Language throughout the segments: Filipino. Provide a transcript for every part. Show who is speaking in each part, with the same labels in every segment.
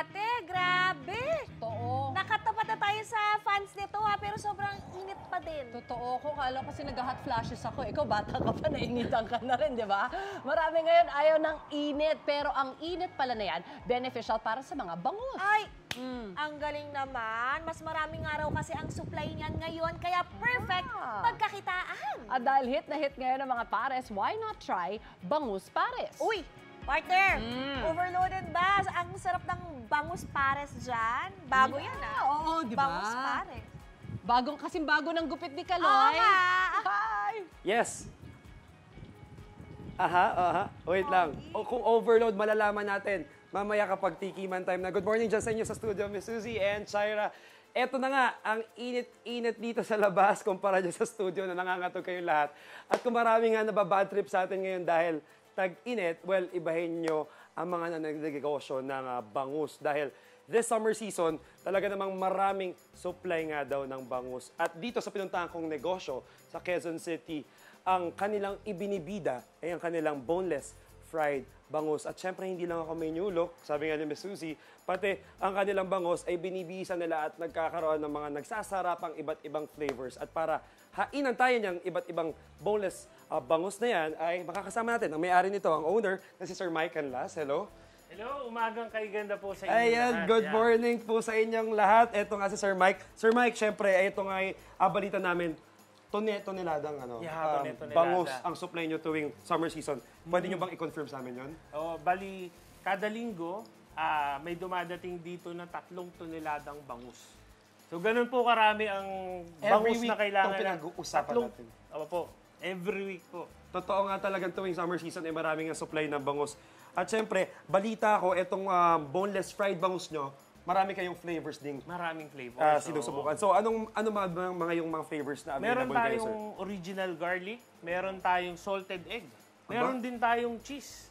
Speaker 1: ate, grabe.
Speaker 2: Totoo.
Speaker 1: Nakatapat na tayo sa fans nito ha, pero sobrang init pa din.
Speaker 2: Totoo ko. Kala ko kasi nag-hot flashes ako. Ikaw, bata ka pa, nainitan ka na rin, di ba? Marami ngayon ayaw ng init. Pero ang init pala na yan, beneficial para sa mga bangus.
Speaker 1: Ay, ang galing naman. Mas maraming araw kasi ang supply niyan ngayon, kaya perfect pagkakitaan.
Speaker 2: At dahil hit na hit ngayon ng mga pares, why not try bangus pares?
Speaker 1: Uy, partner, overloaded ba? Ang sarap ng bangus pares dyan. Bago yan
Speaker 2: Oo, di ba?
Speaker 1: Bangus pares.
Speaker 2: Kasing bago ng gupit ni Kaloy.
Speaker 1: Oo nga.
Speaker 2: Hi!
Speaker 3: Yes. Wait lang. Kung overload, malalaman natin. Mamaya kapag tikiman time na. Good morning dyan sa inyo sa studio, Miss Suzy and Shaira. Eto na nga, ang init-init dito sa labas kumpara dyan sa studio na nangangatog kayong lahat. At kung marami nga nababad trip sa atin ngayon dahil tag-init, well, ibahin nyo ang mga nanegosyo ng bangus. Dahil this summer season, talaga namang maraming supply nga daw ng bangus. At dito sa pinuntahan kong negosyo sa Quezon City, ang kanilang ibinibida ay ang kanilang boneless fried bangus. At syempre, hindi lang ako may new look, sabi nga ni Miss Suzy, pati ang kanilang bangus ay binibisa nila at nagkakaroon ng mga nagsasarapang iba't ibang flavors. At para hainan tayo niyang iba't ibang boneless bangus na yan, ay makakasama natin ang may-ari nito, ang owner, na si Sir Mike Canlas. Hello.
Speaker 4: Hello, umagang kay ganda po sa inyo.
Speaker 3: Ayan,
Speaker 4: lahat.
Speaker 3: good morning po sa inyong lahat. Ito nga si Sir Mike. Sir Mike, syempre, ito nga ay balita namin, toneladang
Speaker 4: tonelada.
Speaker 3: bangus ang supply nyo tuwing summer season. Pwede nyo bang i-confirm sa amin yun?
Speaker 4: Bali, kada linggo, may dumadating dito na 3 toneladang bangus. So, ganun po karami ang bangus na kailangan.
Speaker 3: Every week itong pinag-uusapan natin.
Speaker 4: Po, every week po.
Speaker 3: Totoo nga talagang tuwing summer season ay maraming ang supply ng bangus. At syempre, balita ko, itong boneless fried bangus nyo, marami kayong flavors ding
Speaker 4: Maraming flavors.
Speaker 3: sinusubukan. So, ano mga yung mga flavors na
Speaker 4: Meron
Speaker 3: available kayo, sir?
Speaker 4: tayong original garlic, meron tayong salted egg, meron din tayong cheese,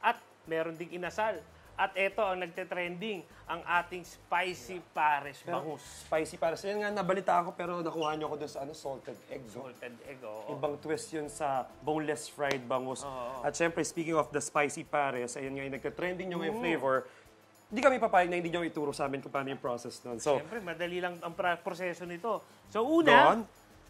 Speaker 4: at meron ding inasal. At ito ang nagte-trending, ang ating spicy pares bangus.
Speaker 3: Spicy para sa yan nga, nabalita ako pero nakuha nyo ako dun sa salted egg. No?
Speaker 4: Salted egg, oo.
Speaker 3: Ibang twist yun sa boneless fried bangus. At syempre, speaking of the spicy pares, ayun nga yung nagte-trending nyo yung flavor. Hindi kami papayag na hindi nyo ituro sa amin kung paano yung process nun. So,
Speaker 4: Siyempre, madali lang ang proseso nito. So, una,
Speaker 3: Doon?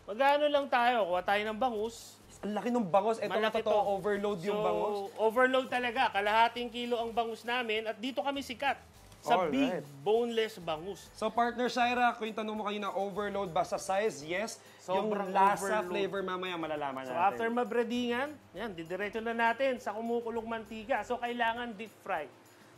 Speaker 4: mag-ano lang tayo, kuha tayo ng bangus.
Speaker 3: ang laki ng bangus. Ito na
Speaker 4: Malaki
Speaker 3: totoo,
Speaker 4: to.
Speaker 3: overload yung bangus.
Speaker 4: Overload talaga. Kalahating kilo ang bangus namin at dito kami sikat sa
Speaker 3: Alright.
Speaker 4: big boneless bangus.
Speaker 3: So, partner Shaira, kung yung tanong mo kanina, overload ba sa size? Yes.
Speaker 4: Sobrang
Speaker 3: yung lasa,
Speaker 4: overload.
Speaker 3: flavor, mamaya malalaman
Speaker 4: So
Speaker 3: natin.
Speaker 4: after mabreadingan, yan, didiretso na natin sa kumukulong mantika. So kailangan deep fry.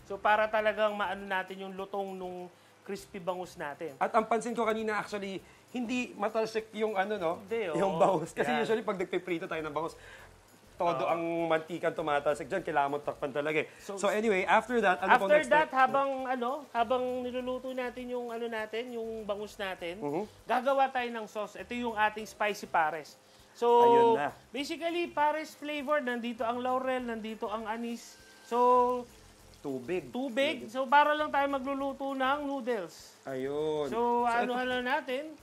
Speaker 4: So para talagang maano natin yung lutong nung crispy bangus natin.
Speaker 3: At ang pansin ko kanina, actually, hindi matalsik yung
Speaker 4: Hindi,
Speaker 3: yung
Speaker 4: oo.
Speaker 3: bangus. Kasi
Speaker 4: Yan.
Speaker 3: usually, pag nagpiprito tayo ng bangus, todo ang mantikan tumatalsik dyan, kailangan mo takpan talaga eh. So anyway, after that, ano pong
Speaker 4: After
Speaker 3: next
Speaker 4: that,
Speaker 3: step?
Speaker 4: habang niluluto natin yung yung bangus natin, gagawa tayo ng sauce. Ito yung ating spicy pares. So,
Speaker 3: Ayun na.
Speaker 4: basically, pares flavor, nandito ang laurel, nandito ang anis. So,
Speaker 3: Tubig.
Speaker 4: So, para lang tayo magluluto ng noodles.
Speaker 3: Ayun.
Speaker 4: So,
Speaker 3: ito-
Speaker 4: ano natin?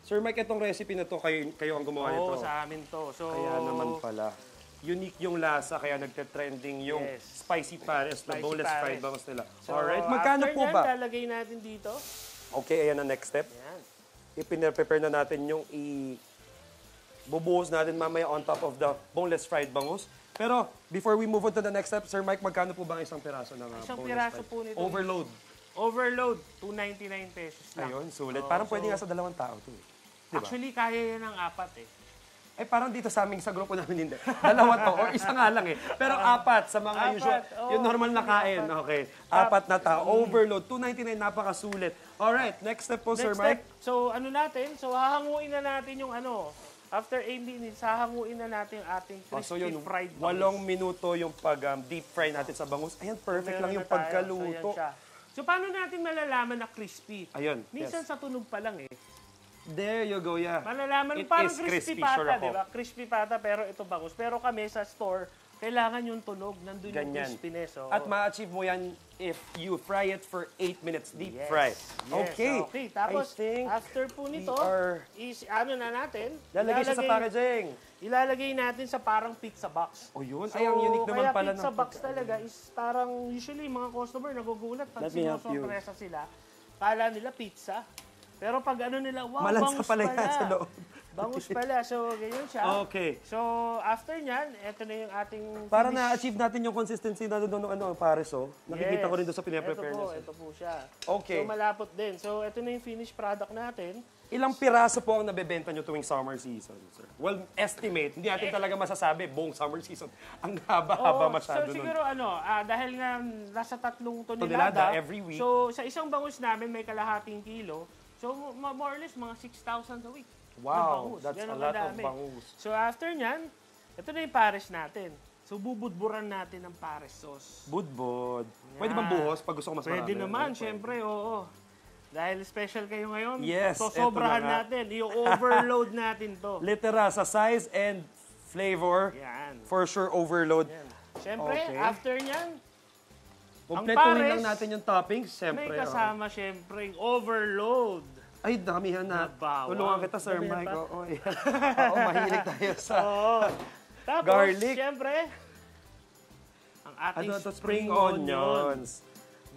Speaker 3: Sir Mike, itong recipe na to, kayo ang gumawa nito.
Speaker 4: Oo, sa amin to. So,
Speaker 3: Kaya naman pala. Unique yung lasa, kaya nagte-trending yung
Speaker 4: Yes.
Speaker 3: spicy pares na
Speaker 4: Spicy
Speaker 3: boneless
Speaker 4: pares.
Speaker 3: fried bangus nila.
Speaker 4: So,
Speaker 3: Alright, magkano
Speaker 4: after
Speaker 3: po
Speaker 4: yan,
Speaker 3: ba?
Speaker 4: lalagay natin dito.
Speaker 3: Okay, ayan ang next step.
Speaker 4: Yan.
Speaker 3: Ipine-prepare na natin yung bubuhos natin mamaya on top of the boneless fried bangus. Pero before we move on to the next step, Sir Mike, magkano po ba ang isang piraso ng
Speaker 4: Isang
Speaker 3: boneless
Speaker 4: piraso
Speaker 3: fried?
Speaker 4: po nito.
Speaker 3: Overload.
Speaker 4: Overload, 299 pesos lang.
Speaker 3: Ayun, sulit.
Speaker 4: Oo,
Speaker 3: Parang pwede
Speaker 4: so-
Speaker 3: nga sa 2 tao to. Diba?
Speaker 4: Actually, kaya yan ng 4 eh.
Speaker 3: Eh, parang dito sa aming sa grupo namin hindi. 2 to, or isa nga lang eh. Pero 4 sa mga
Speaker 4: 4,
Speaker 3: usual,
Speaker 4: oo.
Speaker 3: yung normal na kain. Okay, 4 na tao. Overload, 299, napakasulit. Alright, next step po, Sir
Speaker 4: Next
Speaker 3: Mike.
Speaker 4: step, so hahanguin na natin yung after 8 minutes, hahanguin na natin yung ating
Speaker 3: So
Speaker 4: crispy
Speaker 3: yun,
Speaker 4: fried
Speaker 3: 8 minuto yung pag-deep fry natin sa bangus. Ayan, perfect lang
Speaker 4: Meron
Speaker 3: yung
Speaker 4: na tayo.
Speaker 3: pagkaluto.
Speaker 4: So, yan siya. So, paano natin malalaman na crispy?
Speaker 3: Ayun,
Speaker 4: Minsan
Speaker 3: yes.
Speaker 4: sa tunog pa lang eh.
Speaker 3: There you go, yeah.
Speaker 4: Malalaman,
Speaker 3: It
Speaker 4: parang
Speaker 3: is
Speaker 4: crispy
Speaker 3: crispy, sure
Speaker 4: pata,
Speaker 3: ako.
Speaker 4: di ba? Crispy pata, pero ito bangus. Pero kami sa store, kailangan yung tunog. Nandun yung
Speaker 3: Ganyan.
Speaker 4: crispiness. Oo.
Speaker 3: At ma-achieve mo yan if you fry it for 8 minutes, deep
Speaker 4: Yes.
Speaker 3: fry.
Speaker 4: Yes,
Speaker 3: Okay.
Speaker 4: Tapos,
Speaker 3: I think
Speaker 4: after po nito,
Speaker 3: we are...
Speaker 4: is ano na natin?
Speaker 3: Lalagay siya sa packaging.
Speaker 4: ilalagay natin sa parang pizza box.
Speaker 3: O yun, ay ang unique naman
Speaker 4: kaya
Speaker 3: pala
Speaker 4: pizza
Speaker 3: ng
Speaker 4: box talaga is parang usually mga customer nagugulat pag
Speaker 3: Let me help you.
Speaker 4: sinosorpresa sila. Kala nila pizza. Pero pag ano nila, wow,
Speaker 3: Malansa
Speaker 4: bangus
Speaker 3: pala
Speaker 4: pala.
Speaker 3: yan sa loob.
Speaker 4: Bangus pala. So, ganyan siya.
Speaker 3: Okay.
Speaker 4: So, after nyan, eto na yung ating
Speaker 3: Para
Speaker 4: finish.
Speaker 3: na-achieve natin yung consistency na doon ng pares, oh. Nakikita
Speaker 4: Yes.
Speaker 3: ko rin doon sa pinaprepare niya.
Speaker 4: Ito po siya.
Speaker 3: Okay.
Speaker 4: So, malapot din. So, ito na yung finished product natin.
Speaker 3: Ilang piraso po ang nabebenta nyo tuwing summer season, sir? Well, estimate. Hindi natin talaga masasabi buong summer season. Ang haba-haba masyado
Speaker 4: so
Speaker 3: nun.
Speaker 4: siguro dahil nga nasa 3
Speaker 3: Tonelada
Speaker 4: tonelada,
Speaker 3: every week.
Speaker 4: So, sa isang bangus namin may kalahating kilo. So, more or less, mga 6,000 a week.
Speaker 3: Wow,
Speaker 4: na bangus.
Speaker 3: that's
Speaker 4: Ganun
Speaker 3: a lot of
Speaker 4: kadami.
Speaker 3: bangus.
Speaker 4: So, after nyan, ito na yung pares natin. So, bubudburan natin ng pares sauce.
Speaker 3: Budbod. Pwede bang buhos pag gusto ko mas marami?
Speaker 4: Pwede naman, syempre, oo. Dahil special kayo ngayon,
Speaker 3: Yes,
Speaker 4: so
Speaker 3: eto
Speaker 4: sobrahan
Speaker 3: na nga.
Speaker 4: natin. I-overload natin to.
Speaker 3: Literal, sa size and flavor,
Speaker 4: Yan.
Speaker 3: for sure overload.
Speaker 4: Yan. Syempre,
Speaker 3: Okay.
Speaker 4: after nyan,
Speaker 3: Kompletuhin
Speaker 4: pares,
Speaker 3: lang natin yung toppings,
Speaker 4: may
Speaker 3: syempre. oh.
Speaker 4: kasama syempre yung overload.
Speaker 3: Ay, damihan na.
Speaker 4: Nabawang.
Speaker 3: Tulungan kita, Sir
Speaker 4: Damihan
Speaker 3: Mike.
Speaker 4: pa?
Speaker 3: Oo, Oo, mahilig tayo sa...
Speaker 4: Oo. Tapos,
Speaker 3: Garlic.
Speaker 4: syempre, ang ating
Speaker 3: Ano to, spring onions.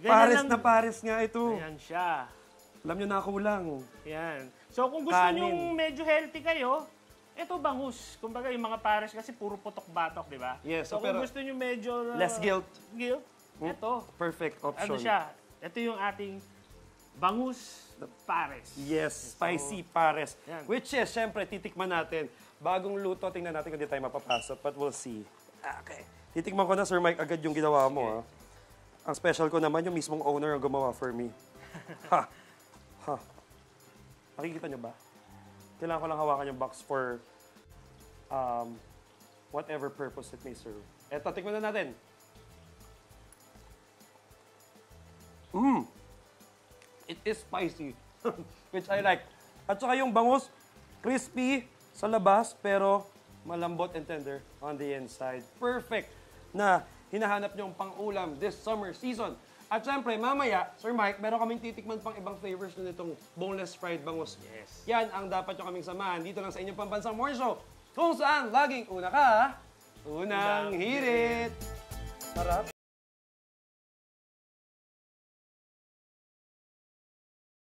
Speaker 4: Ganyan
Speaker 3: Pares
Speaker 4: lang.
Speaker 3: na pares nga ito.
Speaker 4: Ayan siya.
Speaker 3: Alam nyo na kulang.
Speaker 4: Yan. So, kung gusto
Speaker 3: Kanin.
Speaker 4: nyo medyo healthy kayo, ito bangus. Kumbaga, yung mga pares kasi puro putok-batok, di ba?
Speaker 3: Yes,
Speaker 4: So,
Speaker 3: so
Speaker 4: kung
Speaker 3: pero
Speaker 4: gusto nyo medyo...
Speaker 3: less guilt.
Speaker 4: Guilt, ito.
Speaker 3: Perfect option.
Speaker 4: Ano siya? Ito yung ating bangus pares.
Speaker 3: Yes, spicy pares.
Speaker 4: Yan.
Speaker 3: Which is, syempre, titikman natin. Bagong luto, tingnan natin kung di tayo mapapasok. But we'll see. Okay. Titikman ko na, Sir Mike, agad yung ginawa mo. Ha? Ang special ko naman, yung mismong owner ang gumawa for me. Ha! Ha! Nakikita nyo ba? Kailangan ko lang hawakan yung box for whatever purpose it may serve. Eto, tikman na natin. It is spicy, which I like. At saka yung bangus, crispy sa labas, pero malambot and tender on the inside. Perfect na hinahanap niyong pang-ulam this summer season. At syempre, mamaya, Sir Mike, meron kaming titikman pang ibang flavors na nitong boneless fried bangus.
Speaker 4: Yes.
Speaker 3: Yan ang dapat nyo kaming samahan dito lang sa inyong pambansang morning show, kung saan laging una ka, unang hirit. Sarap.